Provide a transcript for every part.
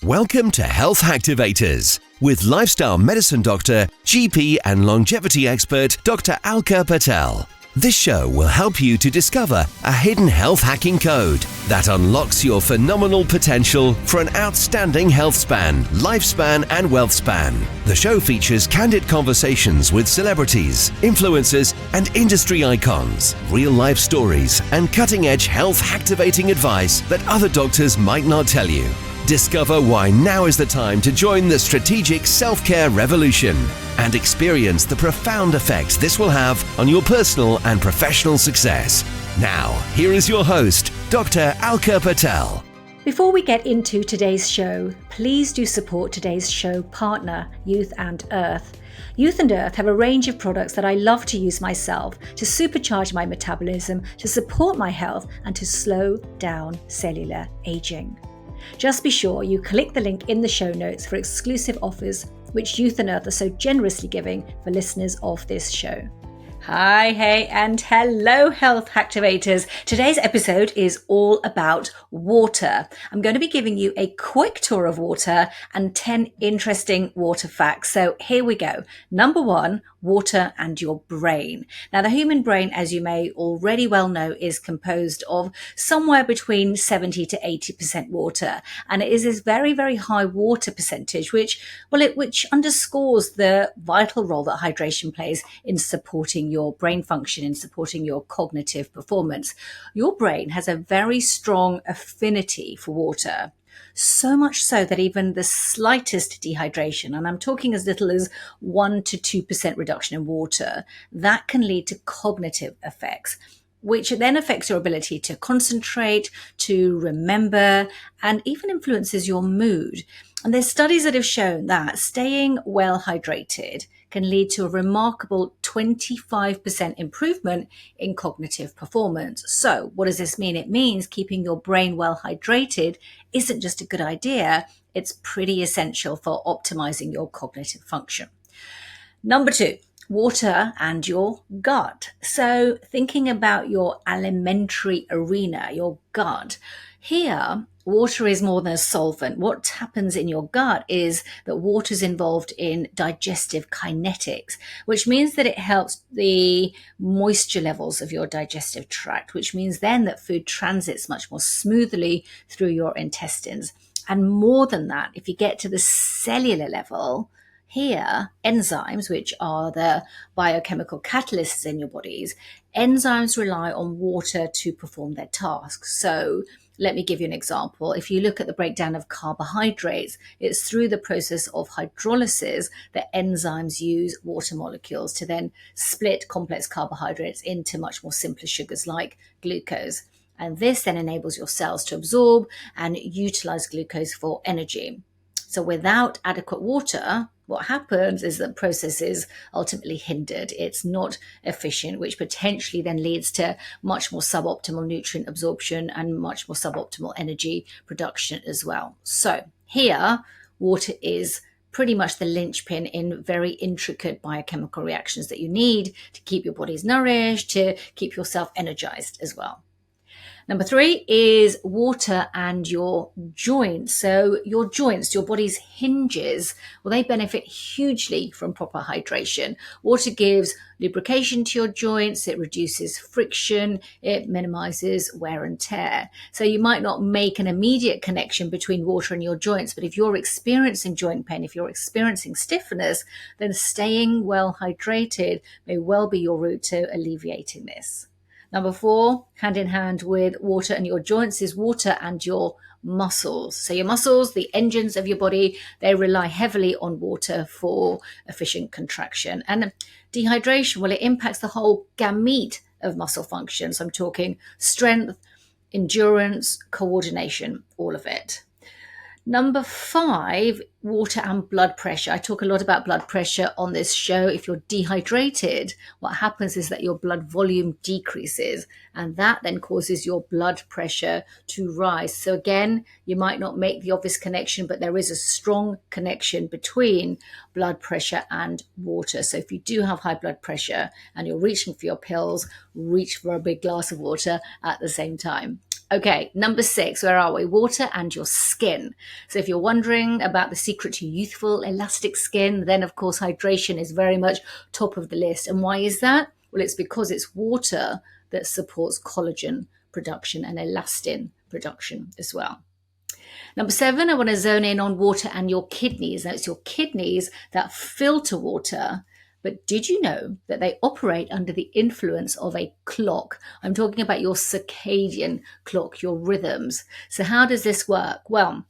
Welcome to Health Hacktivators with lifestyle medicine doctor, GP and longevity expert Dr. Alka Patel. This show will help you to discover a hidden health hacking code that unlocks your phenomenal potential for an outstanding health span, lifespan and wealth span. The show features candid conversations with celebrities, influencers and industry icons, real-life stories and cutting-edge health activating advice that other doctors might not tell you. Discover why now is the time to join the strategic self-care revolution and experience the profound effects this will have on your personal and professional success. Now, here is your host, Dr. Alka Patel. Before we get into today's show, please do support today's show partner, Youth and Earth. Youth and Earth have a range of products that I love to use myself to supercharge my metabolism, to support my health, and to slow down cellular aging. Just be sure you click the link in the show notes for exclusive offers, which Youth and Earth are so generously giving for listeners of this show. Hi, hey, and hello, Health Hacktivators. Today's episode is all about water. I'm going to be giving you a quick tour of water and 10 interesting water facts. So here we go. Number 1, water and your brain. Now, the human brain, as you may already well know, is composed of somewhere between 70 to 80% water. And it is this very, very high water percentage, which underscores the vital role that hydration plays in supporting your brain function, in supporting your cognitive performance. Your brain has a very strong affinity for water. So much so that even the slightest dehydration, and I'm talking as little as 1 to 2% reduction in water, that can lead to cognitive effects, which then affects your ability to concentrate, to remember, and even influences your mood. And there's studies that have shown that staying well hydrated can lead to a remarkable 25% improvement in cognitive performance. So what does this mean? It means keeping your brain well hydrated isn't just a good idea, it's pretty essential for optimizing your cognitive function. Number 2, water and your gut. So thinking about your alimentary arena, your gut, here, water is more than a solvent. What happens in your gut is that water is involved in digestive kinetics, which means that it helps the moisture levels of your digestive tract, which means then that food transits much more smoothly through your intestines. And more than that, if you get to the cellular level, here, enzymes, which are the biochemical catalysts in your bodies, enzymes rely on water to perform their tasks. So let me give you an example. If you look at the breakdown of carbohydrates, it's through the process of hydrolysis that enzymes use water molecules to then split complex carbohydrates into much more simpler sugars like glucose. And this then enables your cells to absorb and utilize glucose for energy. So without adequate water, what happens is that process is ultimately hindered. It's not efficient, which potentially then leads to much more suboptimal nutrient absorption and much more suboptimal energy production as well. So here, water is pretty much the linchpin in very intricate biochemical reactions that you need to keep your bodies nourished, to keep yourself energized as well. Number 3 is water and your joints. So your joints, your body's hinges, well, they benefit hugely from proper hydration. Water gives lubrication to your joints, it reduces friction, it minimizes wear and tear. So you might not make an immediate connection between water and your joints, but if you're experiencing joint pain, if you're experiencing stiffness, then staying well hydrated may well be your route to alleviating this. Number 4, hand in hand with water and your joints, is water and your muscles. So your muscles, the engines of your body, they rely heavily on water for efficient contraction. And dehydration, well, it impacts the whole gamut of muscle function. So I'm talking strength, endurance, coordination, all of it. Number 5, water and blood pressure. I talk a lot about blood pressure on this show. If you're dehydrated, what happens is that your blood volume decreases, and that then causes your blood pressure to rise. So again, you might not make the obvious connection, but there is a strong connection between blood pressure and water. So if you do have high blood pressure and you're reaching for your pills, reach for a big glass of water at the same time. Okay, number 6, where are we? Water and your skin. So if you're wondering about the secret to youthful, elastic skin, then of course hydration is very much top of the list. And why is that? Well, it's because it's water that supports collagen production and elastin production as well. Number 7, I want to zone in on water and your kidneys. Now, it's your kidneys that filter water. But did you know that they operate under the influence of a clock? I'm talking about your circadian clock, your rhythms. So how does this work? Well,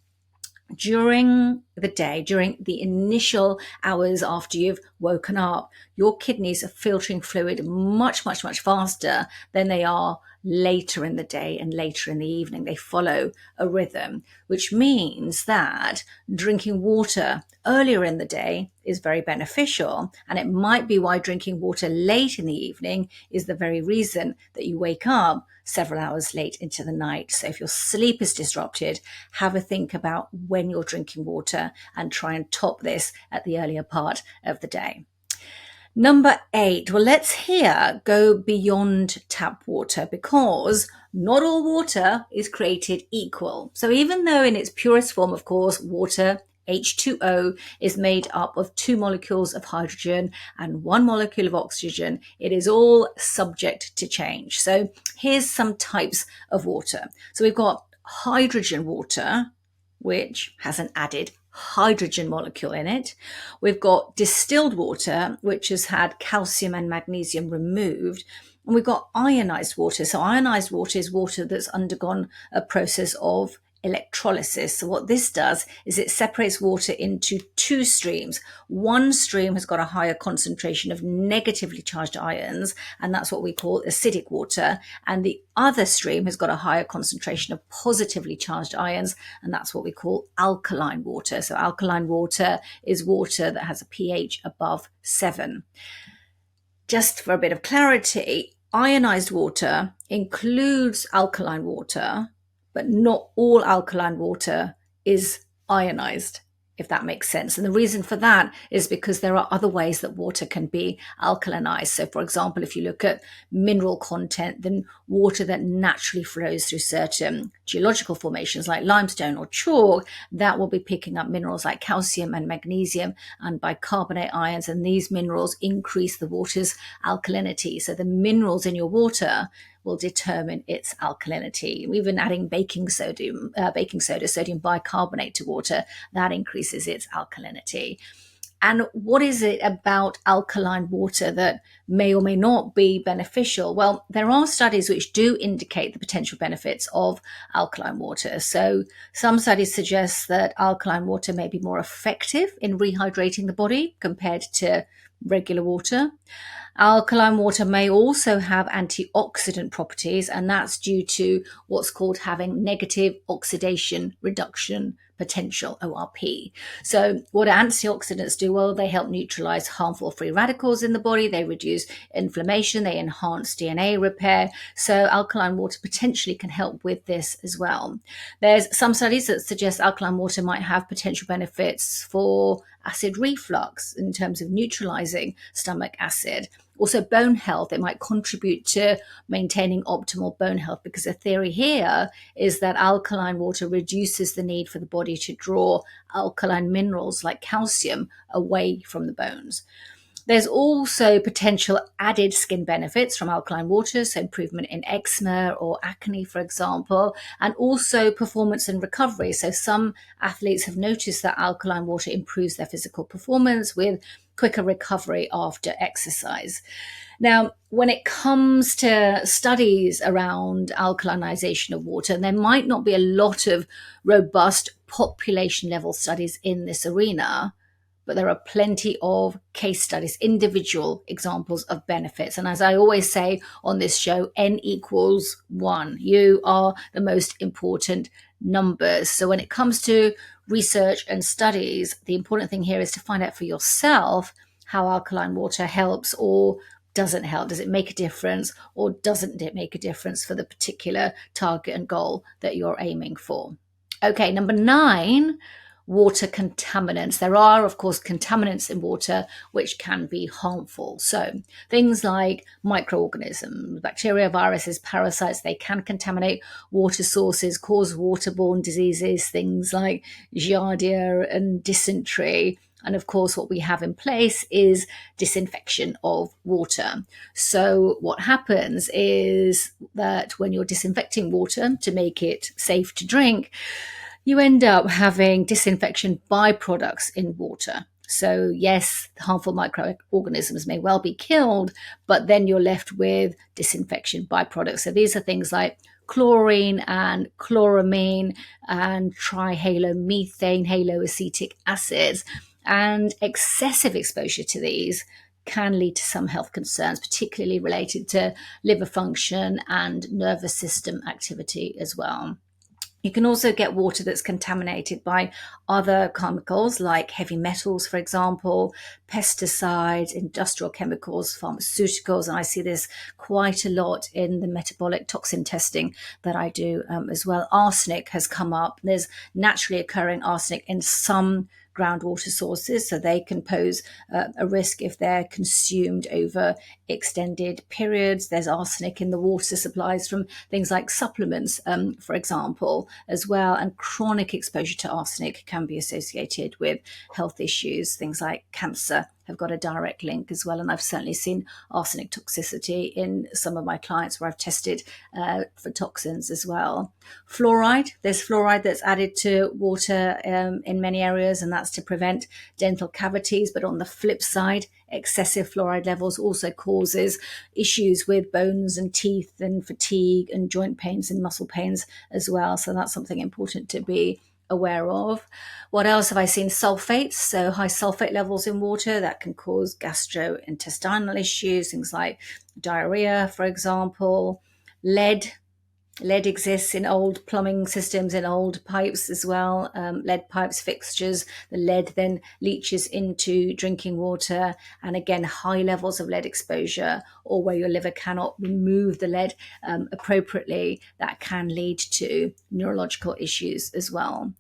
during the day, during the initial hours after you've woken up, your kidneys are filtering fluid much, much, much faster than they are later in the day and later in the evening. They follow a rhythm, which means that drinking water earlier in the day is very beneficial. And it might be why drinking water late in the evening is the very reason that you wake up several hours late into the night. So if your sleep is disrupted, have a think about when you're drinking water and try and top this at the earlier part of the day. Number 8, well, let's here go beyond tap water, because not all water is created equal. So even though in its purest form, of course, water, H2O, is made up of 2 molecules of hydrogen and 1 molecule of oxygen, it is all subject to change. So here's some types of water. So we've got hydrogen water, which has an added hydrogen molecule in it. We've got distilled water, which has had calcium and magnesium removed. And we've got ionized water. So ionized water is water that's undergone a process of electrolysis. So what this does is it separates water into 2 streams. One stream has got a higher concentration of negatively charged ions, and that's what we call acidic water. And the other stream has got a higher concentration of positively charged ions, and that's what we call alkaline water. So alkaline water is water that has a pH above 7. Just for a bit of clarity, ionized water includes alkaline water, but not all alkaline water is ionized, if that makes sense. And the reason for that is because there are other ways that water can be alkalinized. So for example, if you look at mineral content, then water that naturally flows through certain geological formations like limestone or chalk, that will be picking up minerals like calcium and magnesium and bicarbonate ions. And these minerals increase the water's alkalinity. So the minerals in your water will determine its alkalinity. Even adding baking soda, sodium bicarbonate to water, that increases its alkalinity. And what is it about alkaline water that may or may not be beneficial? Well, there are studies which do indicate the potential benefits of alkaline water. So some studies suggest that alkaline water may be more effective in rehydrating the body compared to regular water. Alkaline water may also have antioxidant properties, and that's due to what's called having negative oxidation reduction potential, ORP. So what antioxidants do? Well, they help neutralize harmful free radicals in the body. They reduce inflammation. They enhance DNA repair. So alkaline water potentially can help with this as well. There's some studies that suggest alkaline water might have potential benefits for acid reflux in terms of neutralizing stomach acid. Also bone health, it might contribute to maintaining optimal bone health, because the theory here is that alkaline water reduces the need for the body to draw alkaline minerals like calcium away from the bones. There's also potential added skin benefits from alkaline water, so improvement in eczema or acne, for example, and also performance and recovery. So some athletes have noticed that alkaline water improves their physical performance with quicker recovery after exercise. Now, when it comes to studies around alkalinization of water, there might not be a lot of robust population level studies in this arena, but there are plenty of case studies, individual examples of benefits. And as I always say on this show, N equals 1. You are the most important numbers. So when it comes to research and studies, the important thing here is to find out for yourself how alkaline water helps or doesn't help. Does it make a difference, or doesn't it make a difference for the particular target and goal that you're aiming for? Okay, number 9. water contaminants. There are, of course, contaminants in water which can be harmful. So things like microorganisms, bacteria, viruses, parasites, they can contaminate water sources, cause waterborne diseases, things like giardia and dysentery. And of course, what we have in place is disinfection of water. So what happens is that when you're disinfecting water to make it safe to drink, you end up having disinfection byproducts in water. So yes, harmful microorganisms may well be killed, but then you're left with disinfection byproducts. So these are things like chlorine and chloramine and trihalomethane, haloacetic acids, and excessive exposure to these can lead to some health concerns, particularly related to liver function and nervous system activity as well. You can also get water that's contaminated by other chemicals like heavy metals, for example, pesticides, industrial chemicals, pharmaceuticals. And I see this quite a lot in the metabolic toxin testing that I do as well. Arsenic has come up. There's naturally occurring arsenic in some groundwater sources, so they can pose a risk if they're consumed over extended periods. There's arsenic in the water supplies from things like supplements, for example, as well. And chronic exposure to arsenic can be associated with health issues. Things like cancer have got a direct link as well. And I've certainly seen arsenic toxicity in some of my clients where I've tested for toxins as well. Fluoride, there's fluoride that's added to water in many areas, and that's to prevent dental cavities. But on the flip side, excessive fluoride levels also causes issues with bones and teeth and fatigue and joint pains and muscle pains as well. So that's something important to be aware of. What else have I seen? Sulfates, so high sulfate levels in water that can cause gastrointestinal issues, things like diarrhea, for example. Lead exists in old plumbing systems, in old pipes as well, lead pipes, fixtures. The lead then leaches into drinking water. And again, high levels of lead exposure, or where your liver cannot remove the lead appropriately, that can lead to neurological issues as well.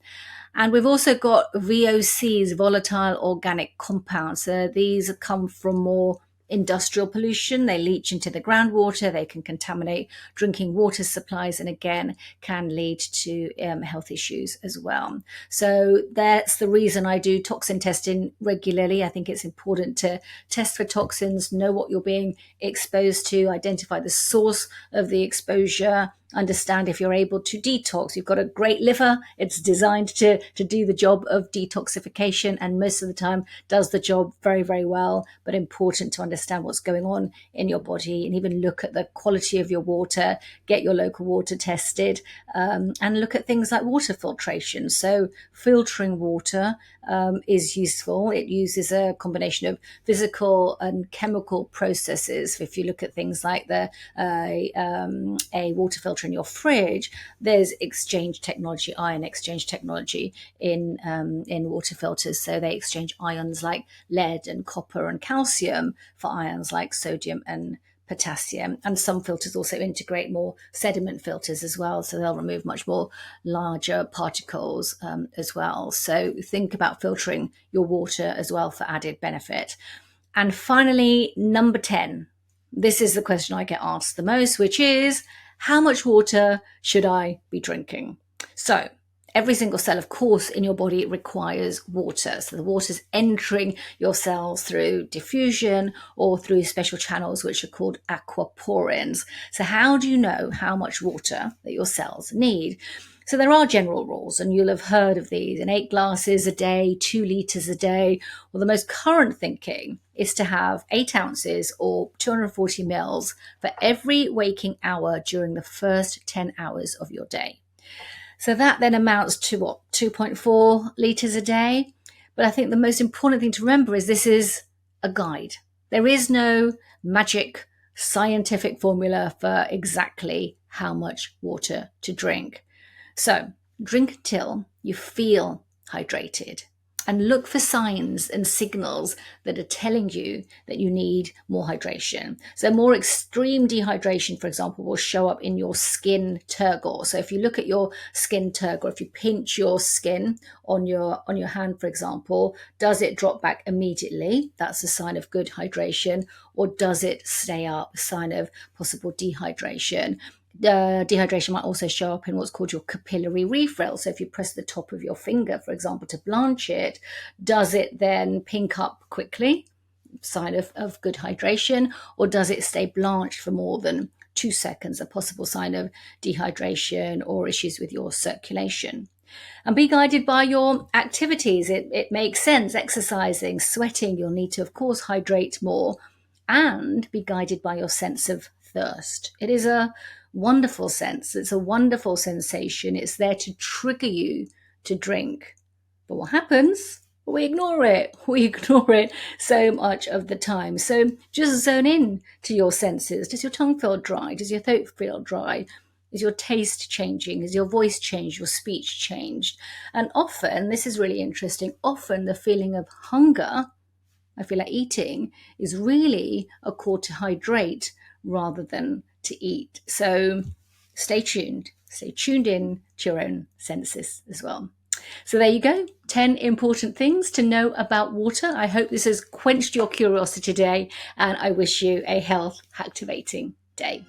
And we've also got VOCs, volatile organic compounds. These come from more industrial pollution. They leach into the groundwater, they can contaminate drinking water supplies, and again can lead to health issues as well. So that's the reason I do toxin testing regularly. I think it's important to test for toxins, know what you're being exposed to, identify the source of the exposure, understand if you're able to detox. You've got a great liver. It's designed to do the job of detoxification, and most of the time does the job very, very well. But important to understand what's going on in your body, and even look at the quality of your water, get your local water tested, and look at things like water filtration. So filtering water is useful. It uses a combination of physical and chemical processes. If you look at things like a water filter in your fridge, there's exchange technology, ion exchange technology in water filters. So they exchange ions like lead and copper and calcium for ions like sodium and potassium. And some filters also integrate more sediment filters as well, so they'll remove much more larger particles as well. So think about filtering your water as well for added benefit. And finally, number 10. This is the question I get asked the most, which is, how much water should I be drinking? So every single cell, of course, in your body requires water. So the water's entering your cells through diffusion or through special channels, which are called aquaporins. So how do you know how much water that your cells need? So there are general rules, and you'll have heard of these: in 8 glasses a day, 2 litres a day. Well, the most current thinking is to have 8 ounces or 240 mils for every waking hour during the first 10 hours of your day. So that then amounts to what, 2.4 litres a day? But I think the most important thing to remember is this is a guide. There is no magic scientific formula for exactly how much water to drink. So drink until you feel hydrated. and look for signs and signals that are telling you that you need more hydration. So more extreme dehydration, for example, will show up in your skin turgor. So if you look at your skin turgor, if you pinch your skin on your hand, for example, does it drop back immediately? That's a sign of good hydration. Or does it stay up? A sign of possible dehydration. Dehydration might also show up in what's called your capillary refill. So if you press the top of your finger, for example, to blanch it, does it then pink up quickly? Sign of good hydration. Or does it stay blanched for more than 2 seconds? A possible sign of dehydration or issues with your circulation. And be guided by your activities. It makes sense. Exercising, sweating, you'll need to, of course, hydrate more, and be guided by your sense of thirst. It is a wonderful sense. It's a wonderful sensation. It's there to trigger you to drink. But what happens? We ignore it. We ignore it so much of the time. So just zone in to your senses. Does your tongue feel dry? Does your throat feel dry? Is your taste changing? Is your voice changed? Your speech changed? And often, this is really interesting, often the feeling of hunger, I feel like eating, is really a call to hydrate rather than to eat. So stay tuned in to your own senses as well. So there you go, 10 important things to know about water. I hope this has quenched your curiosity today, and I wish you a health activating day.